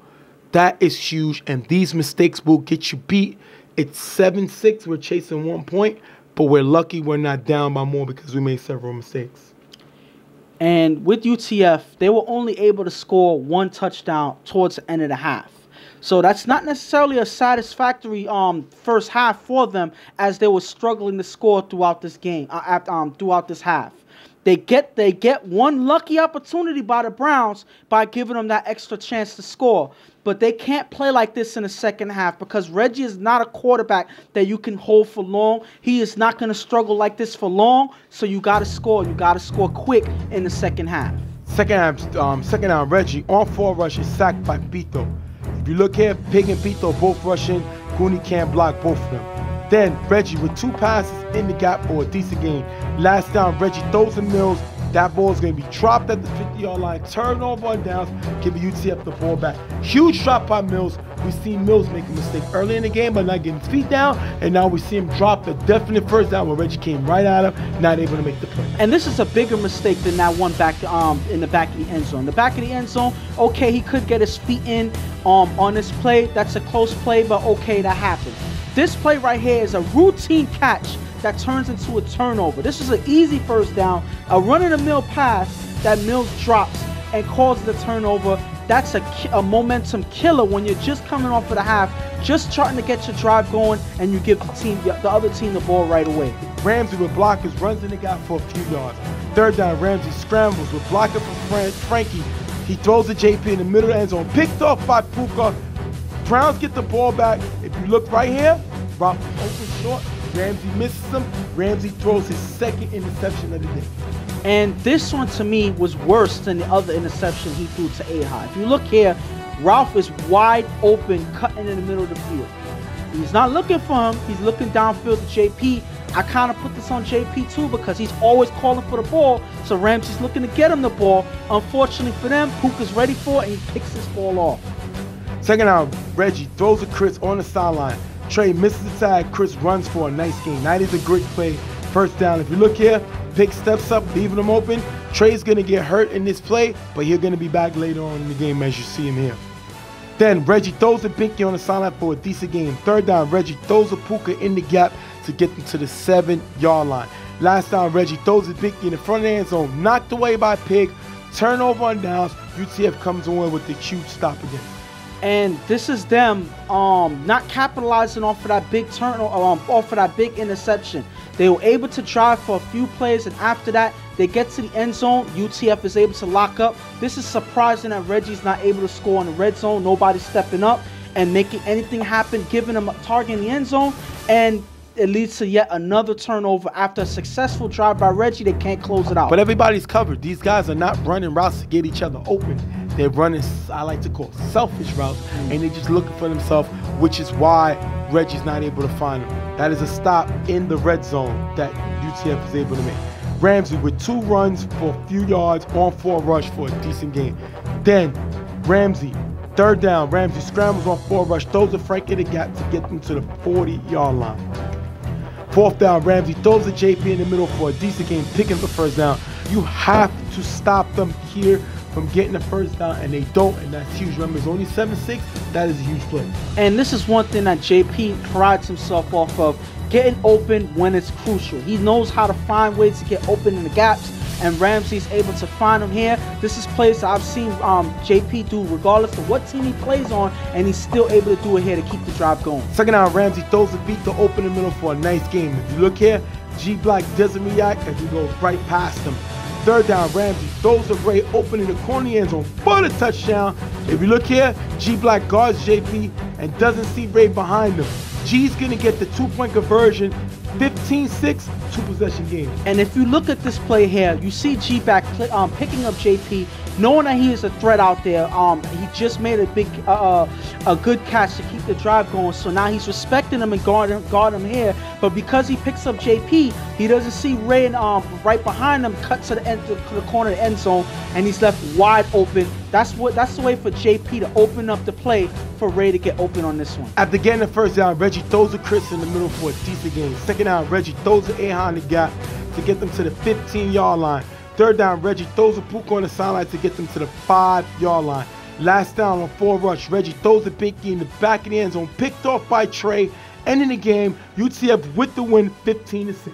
That is huge, and these mistakes will get you beat. It's 7-6. We're chasing 1 point, but we're lucky we're not down by more because we made several mistakes. And with UTF, they were only able to score 1 touchdown towards the end of the half. So that's not necessarily a satisfactory first half for them, as they were struggling to score throughout this game, throughout this half. They get 1 lucky opportunity by the Browns by giving them that extra chance to score. But they can't play like this in the second half because Reggie is not a quarterback that you can hold for long. He is not going to struggle like this for long. So you got to score. You got to score quick in the second half. Second half, Reggie on 4 rush is sacked by Pito. If you look here, Pig and Pito both rushing. Gooney can't block both of them. Then Reggie with 2 passes in the gap for a decent game. Last down, Reggie throws to Mills That ball is going to be dropped at the 50-yard line, turnover on downs, giving UTF the ball back. Huge drop by Mills. We see Mills make a mistake early in the game by not getting his feet down, and now we see him drop a definite first down where Reggie came right at him, not able to make the play. And this is a bigger mistake than that one back in the back of the end zone. The back of the end zone, okay, he could get his feet in on this play. That's a close play, but okay, that happened. This play right here is a routine catch that turns into a turnover. This is an easy first down, a run-of-the-mill pass that Mills drops and causes a turnover. That's a momentum killer when you're just coming off of the half, just trying to get your drive going, and you give the other team the ball right away. Ramsey with blockers runs in the gap for a few yards. Third down, Ramsey scrambles with blocker from Frankie. He throws the JP in the middle of the end zone, picked off by Puka. Browns get the ball back. If you look right here, Ralph open short. Ramsey misses him. Ramsey throws his second interception of the day. And this one, to me, was worse than the other interception he threw to A-High. If you look here, Ralph is wide open, cutting in the middle of the field. He's not looking for him. He's looking downfield to JP. I kind of put this on JP too because he's always calling for the ball. So Ramsey's looking to get him the ball. Unfortunately for them, Puka's ready for it, and he picks his ball off. Second down, Reggie throws to Chris on the sideline. Trey misses the tag. Chris runs for a nice gain. That is a great play. First down. If you look here, Pick steps up, leaving him open. Trey's going to get hurt in this play, but he's going to be back later on in the game as you see him here. Then Reggie throws a Pinky on the sideline for a decent game. Third down, Reggie throws a Puka in the gap to get them to the 7-yard line. Last down, Reggie throws a Pinky in the front of the end zone, knocked away by Pig. Turnover on downs. UTF comes away with the huge stop again. And this is them not capitalizing off of that big off of that big interception. They were able to drive for a few plays, and after that, they get to the end zone. UTF is able to lock up. This is surprising that Reggie's not able to score in the red zone. Nobody's stepping up and making anything happen, giving them a target in the end zone, and it leads to yet another turnover. After a successful drive by Reggie, they can't close it out. But everybody's covered. These guys are not running routes to get each other open. They're running, I like to call, selfish routes, and they're just looking for themselves, which is why Reggie's not able to find them. That is a stop in the red zone that UTF is able to make. Ramsey with 2 runs for a few yards on 4 rush for a decent game. Then Ramsey, third down, Ramsey scrambles on 4 rush, throws a Frank in the gap to get them to the 40-yard line. Fourth down, Ramsey throws a JP in the middle for a decent game, picking up the first down. You have to stop them here from getting the first down, and they don't, and that's huge. Remember, it's only 7-6. That is a huge play. And this is one thing that JP prides himself off of, getting open when it's crucial. He knows how to find ways to get open in the gaps, and Ramsey's able to find them here. This is plays that I've seen JP do regardless of what team he plays on, and he's still able to do it here to keep the drive going. Second down, Ramsey throws the beat to open the middle for a nice game. If you look here, G Black doesn't react as he goes right past him. Third down, Ramsey throws a Ray open in the corner end zone for the touchdown. If you look here, G Black guards JP and doesn't see Ray behind him. G's going to get the 2-point conversion, 15-6, 2-possession game. And if you look at this play here, you see G Black picking up JP, knowing that he is a threat out there. He just made a good catch to keep the drive going. So now he's respecting him and guard him here. But because he picks up JP, he doesn't see Ray right behind him, cut to the corner of the end zone, and he's left wide open. That's the way for JP to open up the play for Ray to get open on this one. After getting the first down, Reggie throws a Chris in the middle for a decent game. Second down, Reggie throws an A-High in the gap to get them to the 15-yard line. Third down, Reggie throws a Puka on the sideline to get them to the 5-yard line. Last down on 4 rush, Reggie throws a Pinky in the back of the end zone, picked off by Trey. Ending the game, UTF with the win, 15-6.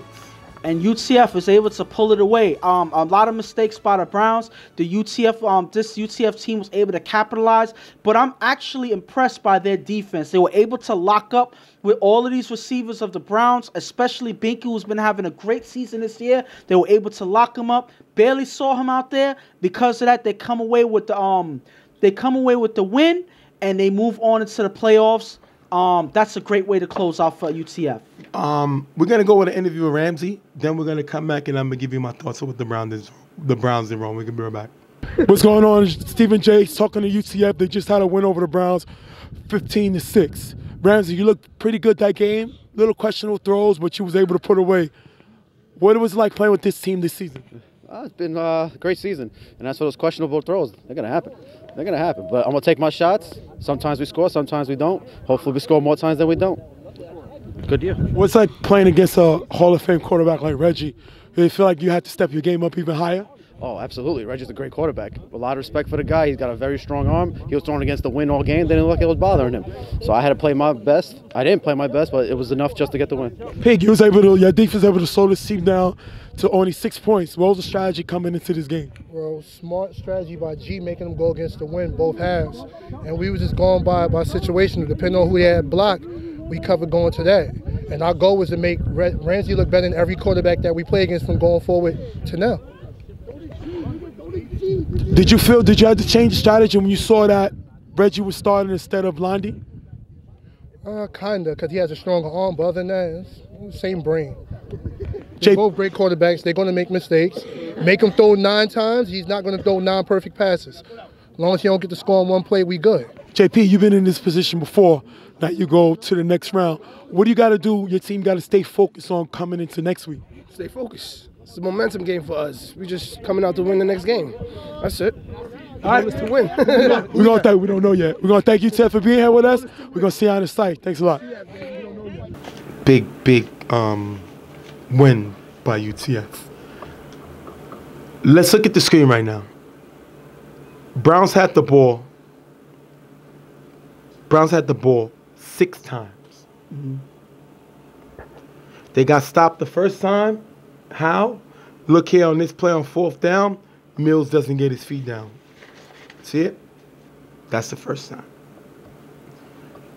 And UTF is able to pull it away. A lot of mistakes by the Browns. The UTF, this UTF team was able to capitalize, but I'm actually impressed by their defense. They were able to lock up with all of these receivers of the Browns, especially Binky, who's been having a great season this year. They were able to lock him up. Barely saw him out there. Because of that, they come away with the win, and they move on into the playoffs. That's a great way to close out for UTF. We're going to go with an interview with Ramsey. Then we're going to come back, and I'm going to give you my thoughts on what the Browns did wrong. We can be right back. What's going on? Stephen J. talking to UTF. They just had a win over the Browns, 15-6. Ramsey, you looked pretty good that game. Little questionable throws, but you was able to put away. What was it like playing with this team this season? It's been a great season, and that's what those questionable throws. They're going to happen. They're going to happen. But I'm going to take my shots. Sometimes we score, sometimes we don't. Hopefully we score more times than we don't. Good year. What's like playing against a Hall of Fame quarterback like Reggie? Do you feel like you had to step your game up even higher? Oh, absolutely. Reggie's a great quarterback. A lot of respect for the guy. He's got a very strong arm. He was throwing against the wind all game. Didn't look like it was bothering him. So I had to play my best. I didn't play my best, but it was enough just to get the win. Pig, your defense was able to slow this team down to only 6 points. What was the strategy coming into this game? Well, smart strategy by G, making them go against the wind both halves. And we was just going by situation. Depending on who he had blocked, we covered going to that. And our goal was to make Ramsey look better than every quarterback that we play against from going forward to now. Did you have to change the strategy when you saw that Reggie was starting instead of Landy? Kinda, because he has a stronger arm, but other than that, it's the same brain. They're both great quarterbacks. They're going to make mistakes. Make him throw 9 times, he's not going to throw 9 perfect passes. As long as he don't get to score on one play, we good. JP, you've been in this position before. Now you go to the next round. What do you got to do? Your team got to stay focused on coming into next week. Stay focused. It's a momentum game for us. We just coming out to win the next game. That's it. All right, let's to win. We don't know yet. We're gonna thank you, Ted, for being here with us. We're gonna see you on the site. Thanks a lot. Big win by UTF. Let's look at the screen right now. Browns had the ball. 6 times. Mm-hmm. They got stopped the first time. How? Look here on this play on 4th down. Mills doesn't get his feet down. See it? That's the first time.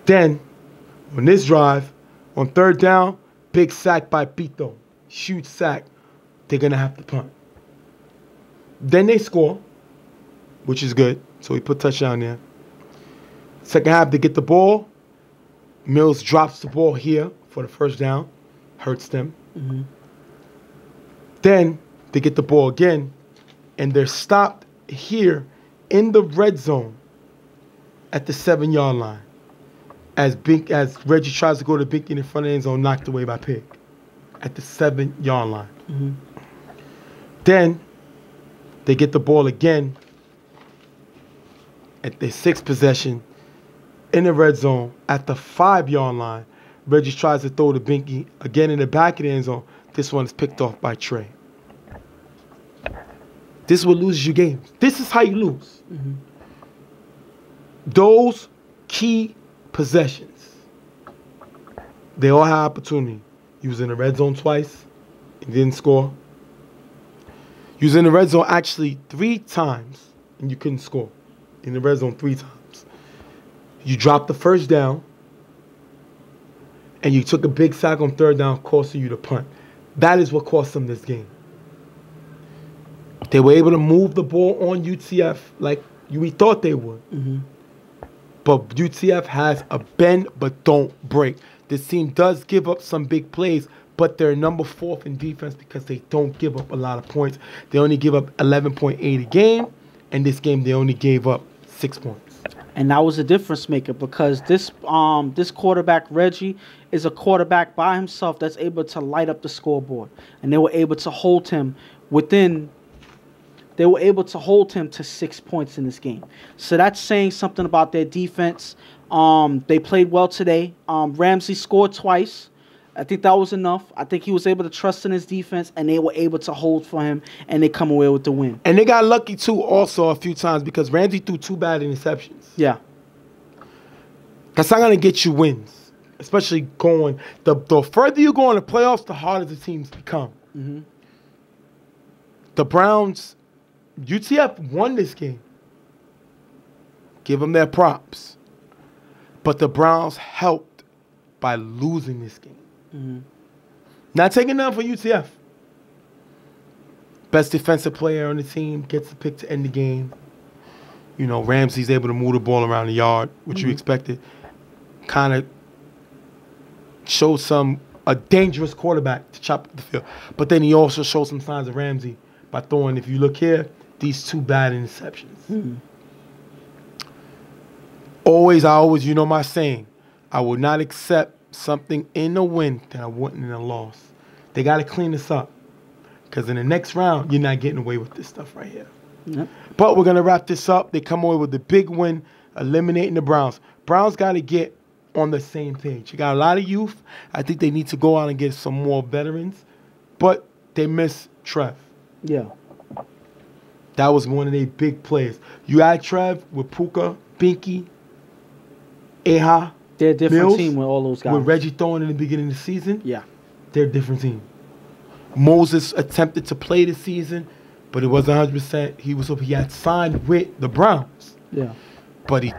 Then, on this drive, on 3rd down, big sack by Pito. Huge sack. They're going to have to punt. Then they score, which is good. So we put touchdown there. Second half, they get the ball. Mills drops the ball here for the 1st down. Hurts them. Mm-hmm. Then they get the ball again, and they're stopped here in the red zone at the 7-yard line as Reggie tries to go to Binky in the front of the end zone, knocked away by Pig at the 7-yard line. Mm-hmm. Then they get the ball again at their 6th possession in the red zone at the 5-yard line. Reggie tries to throw to Binky again in the back of the end zone. This one is picked off by Trey. This is what loses you games. This is how you lose. Mm-hmm. Those key possessions, they all had opportunity. You was in the red zone twice and didn't score. You was in the red zone actually 3 times and you couldn't score. In the red zone 3 times. You dropped the 1st down and you took a big sack on 3rd down, costing you the punt. That is what cost them this game. They were able to move the ball on UTF like we thought they would. Mm-hmm. But UTF has a bend but don't break. This team does give up some big plays, but they're number 4th in defense because they don't give up a lot of points. They only give up 11.8 a game, and this game they only gave up 6 points. And that was a difference maker because this quarterback, Reggie, is a quarterback by himself that's able to light up the scoreboard. And they were able to hold him to 6 points in this game. So that's saying something about their defense. They played well today. Ramsey scored twice. I think that was enough. I think he was able to trust in his defense, and they were able to hold for him, and they come away with the win. And they got lucky, too, also a few times because Ramsey threw 2 bad interceptions. Yeah. That's not going to get you wins, especially going – the further you go in the playoffs, the harder the teams become. Mm-hmm. The Browns – UTF won this game. Give them their props. But the Browns helped by losing this game. Mm-hmm. Not taking none for UTF. Best defensive player on the team gets the pick to end the game. You know, Ramsey's able to move the ball around the yard, which you expected. Kind of showed a dangerous quarterback to chop up the field. But then he also showed some signs of Ramsey by throwing, if you look here, these 2 bad interceptions. Mm-hmm. I always, you know my saying, I will not accept something in a win that I wouldn't in a loss. They got to clean this up. Because in the next round, you're not getting away with this stuff right here. Yep. But we're going to wrap this up. They come away with the big win, eliminating the Browns. Browns got to get on the same page. You got a lot of youth. I think they need to go out and get some more veterans. But they miss Trev. Yeah. That was one of their big players. You add Trev with Puka, Binky, Eha. They're a different Mills, team with all those guys. With Reggie throwing in the beginning of the season. Yeah. They're a different team. Moses attempted to play this season, but it wasn't 100%. He had signed with the Browns. Yeah. But he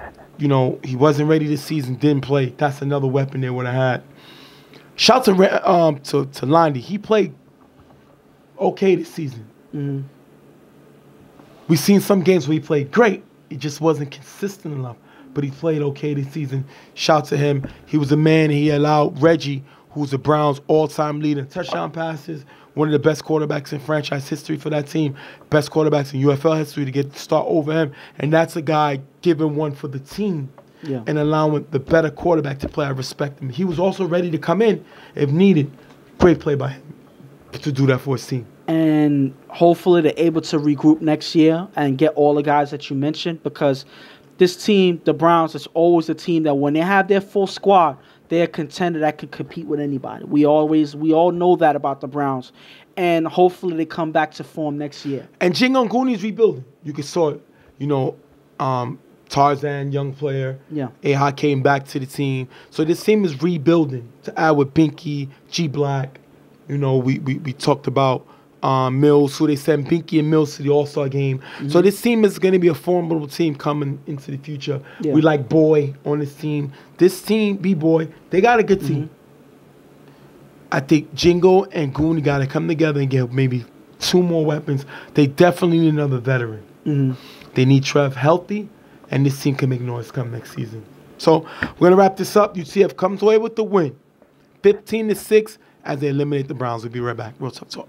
wasn't ready this season, didn't play. That's another weapon they would have had. Shout to Landy. He played okay this season. Mm-hmm. We've seen some games where he played great. He just wasn't consistent enough. But he played okay this season. Shout to him. He was a man. He allowed Reggie, who's the Browns' all-time leader in touchdown passes, one of the best quarterbacks in franchise history for that team, best quarterbacks in UFL history, to get the start over him. And that's a guy giving one for the team and allowing the better quarterback to play. I respect him. He was also ready to come in if needed. Great play by him to do that for his team. And hopefully they're able to regroup next year and get all the guys that you mentioned, because this team, the Browns, is always a team that when they have their full squad, they're a contender that can compete with anybody. We all know that about the Browns. And hopefully they come back to form next year. And Jingo Nguni's rebuilding. You can saw it. Tarzan, young player. Yeah. Eha came back to the team. So this team is rebuilding to add with Binky, G Black. We talked about Mills, who they sent Binky and Mills to the All-Star game. Mm-hmm. So this team is going to be a formidable team coming into the future. Yeah. We like Boy on this team. This team, B-Boy, they got a good team. Mm-hmm. I think Jingo and Gooney got to come together and get maybe 2 more weapons. They definitely need another veteran. Mm-hmm. They need Trev healthy, and this team can make noise come next season. So we're going to wrap this up. UCF comes away with the win, 15-6, as they eliminate the Browns. We'll be right back. Real Tough Talk.